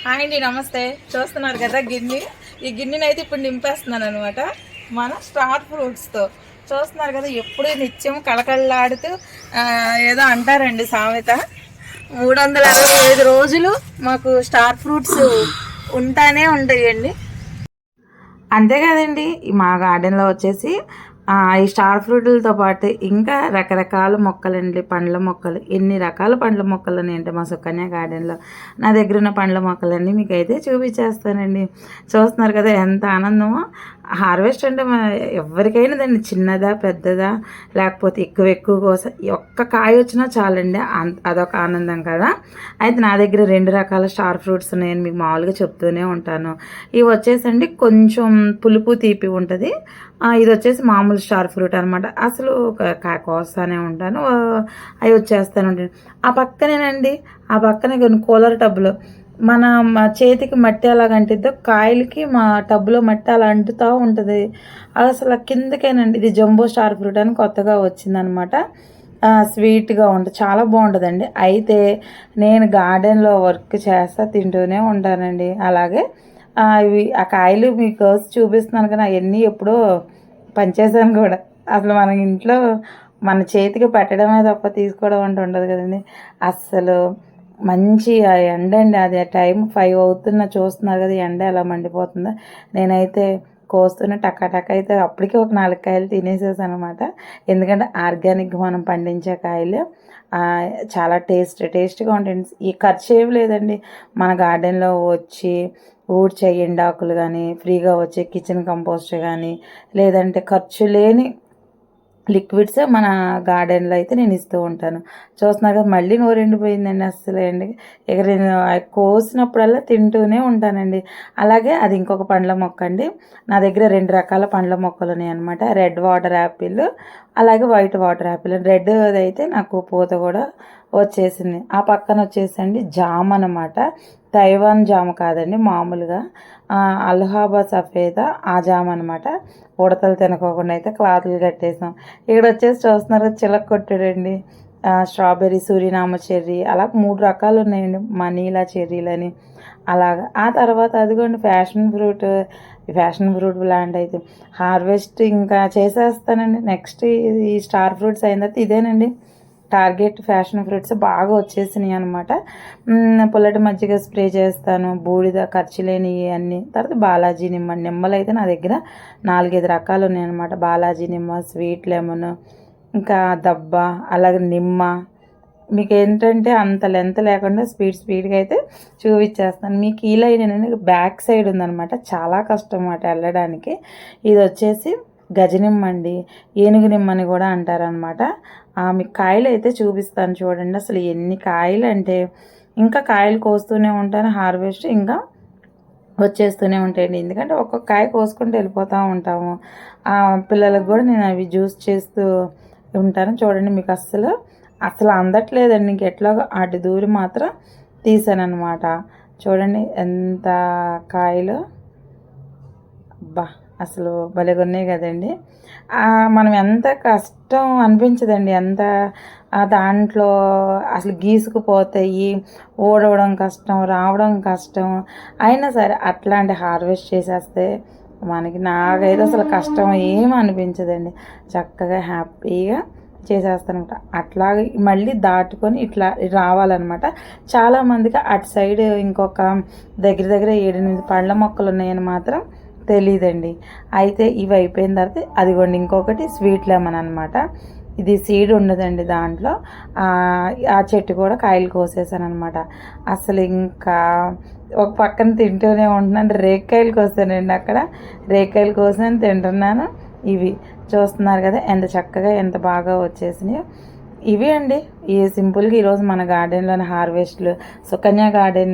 Hi అండి, నమస్తే. చూస్తున్నారు కదా గిన్నె. ఈ గిన్నెని అయితే ఇప్పుడు నింపేస్తున్నాను అనమాట మన స్టార్ ఫ్రూట్స్తో. చూస్తున్నారు కదా, ఎప్పుడు నిత్యం కళకళలాడుతూ ఏదో అంటారండి సామెత, 365 రోజులు మాకు స్టార్ ఫ్రూట్స్ ఉంటానే ఉంటాయండి. అంతే కదండి. మా గార్డెన్లో వచ్చేసి ఈ స్టార్ ఫ్రూట్లతో పాటు ఇంకా రకరకాల మొక్కలండి, పండ్ల మొక్కలు. ఎన్ని రకాల పండ్ల మొక్కలు ఉన్నాయంటే మా సుకన్య గార్డెన్లో. నా దగ్గర ఉన్న పండ్ల మొక్కలన్నీ మీకు అయితే చూపించేస్తానండి. చూస్తున్నారు కదా ఎంత ఆనందమో. హార్వెస్ట్ అంటే ఎవరికైనా దాన్ని చిన్నదా పెద్దదా లేకపోతే ఎక్కువ కోసం ఒక్క కాయ వచ్చినా చాలండి, అదొక ఆనందం కదా. అయితే నా దగ్గర 2 రకాల స్టార్ ఫ్రూట్స్ ఉన్నాయని మీకు మామూలుగా చెప్తూనే ఉంటాను. ఇవి వచ్చేసండి కొంచెం పులుపు తీపి ఉంటుంది. ఇది వచ్చేసి మామూలు స్టార్ ఫ్రూట్ అనమాట. అసలు కోస్తానే ఉంటాను, అవి వచ్చేస్తానే ఉంటాను. ఆ పక్కనేనండి, ఆ పక్కనే కొన్ని కూలర్ టబ్లో మన చేతికి మట్టి అలాగ అంటిద్దో కాయలకి మా టబ్లో మట్టి అలా అంటుతూ ఉంటుంది. అసలు కిందకేనండి. ఇది జంబో స్టార్ ఫ్రూట్ అని కొత్తగా వచ్చిందనమాట. స్వీట్గా ఉంటుంది, చాలా బాగుంటుందండి. అయితే నేను గార్డెన్లో వర్క్ చేస్తా తింటూనే ఉంటానండి. అలాగే ఇవి ఆ కాయలు మీకు చూపిస్తున్నాను కానీ అవన్నీ ఎప్పుడో పనిచేసాను కూడా. అసలు మన ఇంట్లో మన చేతికి పెట్టడమే తప్ప తీసుకోవడం అంటే ఉండదు కదండి. అస్సలు మంచి ఆ ఎండ అండి, అది టైం 5 అవుతున్న చూస్తున్నారు కదా, ఎండ ఎలా మండిపోతుందో. నేనైతే కోస్తున్న టక్క అయితే అప్పటికే ఒక 4 కాయలు తినేసేసాను అనమాట. ఎందుకంటే ఆర్గానిక్గా మనం పండించే కాయలు చాలా టేస్ట్గా ఉంటాయి. ఈ ఖర్చు ఏమి లేదండి. మన గార్డెన్లో వచ్చి ఊడ్చే ఎండాకులు కానీ, ఫ్రీగా వచ్చే కిచెన్ కంపోస్ట్ కానీ, లేదంటే ఖర్చు లేని లిక్విడ్స్ మన గార్డెన్లో అయితే నేను ఇస్తూ ఉంటాను. చూస్తున్నారు కదా, మళ్ళీ నోరు ఎండిపోయిందండి. అస్సలు ఇక నేను కోసినప్పుడల్లా తింటూనే ఉంటానండి. అలాగే అది ఇంకొక పండ్ల మొక్క అండి. నా దగ్గర 2 రకాల పండ్ల మొక్కలు ఉన్నాయి అనమాట. రెడ్ వాటర్ యాపిల్, అలాగే వైట్ వాటర్ యాపిల్. రెడ్ అయితే నాకు పూత కూడా వచ్చేసింది. ఆ పక్కన వచ్చేసండి జామ అనమాట. తైవాన్ జామ కాదండి, మామూలుగా అలహాబాద్ సఫేదా ఆ జామ అనమాట. ఉడతలు తినకోకుండా అయితే క్లాతులు కట్టేసాం. ఇక్కడ వచ్చేసి చూస్తున్నారు చిలక కొట్టుడండి. స్ట్రాబెర్రీ, సూరినామ చెర్రీ, అలా 3 రకాలు ఉన్నాయండి. మనీలా చెర్రీలని అలాగా. ఆ తర్వాత అదిగోండి ఫ్యాషన్ ఫ్రూట్ ప్లాంట్ అయితే హార్వెస్ట్ ఇంకా చేసేస్తానండి. నెక్స్ట్ ఈ స్టార్ ఫ్రూట్స్ అయిన తర్వాత ఇదేనండి టార్గెట్. ఫ్యాషన్ ఫ్రూట్స్ బాగా వచ్చేసినాయి అనమాట. పుల్లటి మజ్జిగ స్ప్రే చేస్తాను, బూడిద ఖర్చు లేని అన్నీ. తర్వాత బాలాజీ నిమ్మలు అయితే నా దగ్గర 4-5 రకాలు ఉన్నాయన్నమాట. బాలాజీ నిమ్మ, స్వీట్ లెమన్, ఇంకా దబ్బ, అలాగే నిమ్మ. మీకు ఏంటంటే అంత లెంత్ లేకుండా స్పీడ్గా అయితే చూపించేస్తాను. మీకు ఈ లైన్ అనేది బ్యాక్ సైడ్ ఉందనమాట, చాలా కష్టం అన్నమాట వెళ్ళడానికి. ఇది వచ్చేసి గజనిమ్మ అండి, ఏనుగు నిమ్మని కూడా అంటారనమాట. మీకు కాయలు అయితే చూపిస్తాను చూడండి. అసలు ఎన్ని కాయలు అంటే ఇంకా కాయలు కోస్తూనే ఉంటాను. హార్వెస్ట్ ఇంకా వచ్చేస్తూనే ఉంటాయండి. ఎందుకంటే ఒక్కొక్క కాయ కోసుకుంటూ వెళ్ళిపోతూ ఉంటాము. పిల్లలకు కూడా నేను అవి జ్యూస్ చేస్తూ ఉంటాను. చూడండి, మీకు అసలు అందట్లేదండి. ఇంకెట్లాగో అటు దూరి మాత్రం తీసాను అనమాట. చూడండి ఎంత కాయలు, అబ్బా అసలు భలేగా ఉన్నాయి కదండి. మనం ఎంత కష్టం అనిపించదండి, ఎంత దాంట్లో అసలు గీసుకుపోతాయి, ఓడవడం కష్టం, రావడం కష్టం. అయినా సరే అట్లాంటి హార్వెస్ట్ చేసేస్తే నాకైతే అసలు కష్టం ఏమి అనిపించదండి. చక్కగా హ్యాపీగా చేసేస్తానమాట. అట్లాగే మళ్ళీ దాటుకొని ఇట్లా రావాలన్నమాట. చాలామందికి అటు సైడ్ ఇంకొక దగ్గర 7-8 పళ్ళ మొక్కలు ఉన్నాయని మాత్రం తెలీదండి. అయితే ఇవి అయిపోయిన తర్వాత అదిగోండి ఇంకొకటి స్వీట్ లెమన్ అనమాట. ఇది సీడ్ ఉండదండి దాంట్లో. ఆ చెట్టు కూడా కాయలు కోసేసాను అనమాట. అసలు ఇంకా ఒక పక్కన తింటూనే ఉంటున్నాను. రేక్కాయలు కోసానండి అక్కడ. రేక్కాయలు కోసాను, తింటున్నాను. ఇవి చూస్తున్నారు కదా ఎంత చక్కగా ఎంత బాగా వచ్చేసినాయో. ఇవి అండి ఈ సింపుల్గా ఈరోజు మన గార్డెన్లోని హార్వెస్ట్లు. సుకన్య గార్డెన్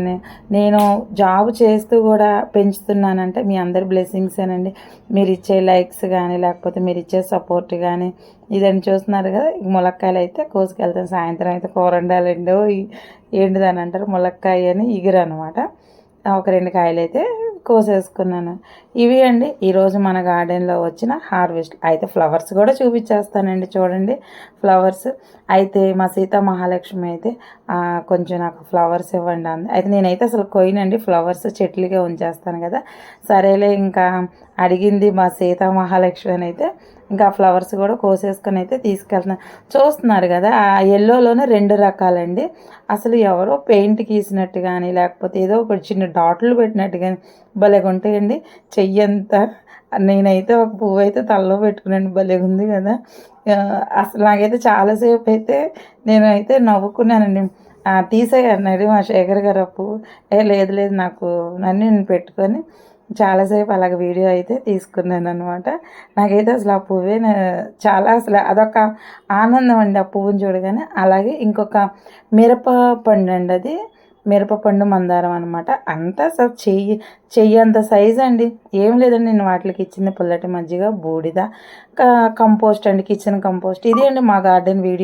నేను జాబ్ చేస్తూ కూడా పెంచుతున్నానంటే మీ అందరి బ్లెస్సింగ్సేనండి. మీరు ఇచ్చే లైక్స్ కానీ లేకపోతే మీరు ఇచ్చే సపోర్ట్ కానీ. ఇదని చూస్తున్నారు కదా, ములక్కాయలు అయితే కోసుకెళ్తాను. సాయంత్రం అయితే కూర వండాలండో ఏంటిదని అంటారు, ములక్కాయ అని ఇగురు అనమాట. ఒక 2 కాయలు అయితే కోసేసుకున్నాను. ఇవి అండి ఈరోజు మన గార్డెన్లో వచ్చిన హార్వెస్ట్. అయితే ఫ్లవర్స్ కూడా చూపించేస్తానండి, చూడండి ఫ్లవర్స్. అయితే మా సీతా మహాలక్ష్మి అయితే కొంచెం నాకు ఫ్లవర్స్ ఇవ్వండి అంది. అయితే నేనైతే అసలు కొయ్యనండి, ఫ్లవర్స్ చెట్లుగా ఉంచేస్తాను కదా. సరేలే ఇంకా అడిగింది మా సీతా మహాలక్ష్మి అని అయితే ఇంకా ఫ్లవర్స్ కూడా కోసేసుకొని అయితే తీసుకెళ్తున్నాను. చూస్తున్నారు కదా ఆ ఎల్లోలోనే 2 రకాలండి. అసలు ఎవరో పెయింట్ గీసినట్టు కానీ లేకపోతే ఏదో ఒక చిన్న డాట్లు పెట్టినట్టు కానీ భలేగా ఉంటాయండి. చెయ్యంతా నేనైతే ఒక పువ్వు అయితే తలలో పెట్టుకున్నాను, భలేగా ఉంది కదా. అసలు నాకైతే చాలాసేపు అయితే నేనైతే నవ్వుకున్నానండి. తీసేయన్నాడు మా శేఖర్ గారు ఆ పువ్వు. లేదు లేదు నాకు నన్ను నేను పెట్టుకొని చాలాసేపు అలాగ వీడియో అయితే తీసుకున్నాను అనమాట. నాకైతే అసలు ఆ పువ్వే చాలా అసలు అదొక ఆనందం అండి ఆ పువ్వుని చూడగానే. అలాగే ఇంకొక మిరప పండు అండి, అది మిరపపండు మందారం అనమాట. అంతా అసలు చెయ్యి అంత సైజ్ అండి. ఏం లేదండి నేను వాటికి ఇచ్చింది పుల్లటి మజ్జిగ, బూడిద, కంపోస్ట్ అండి, కిచెన్ కంపోస్ట్. ఇది అండి మా గార్డెన్ వీడియో.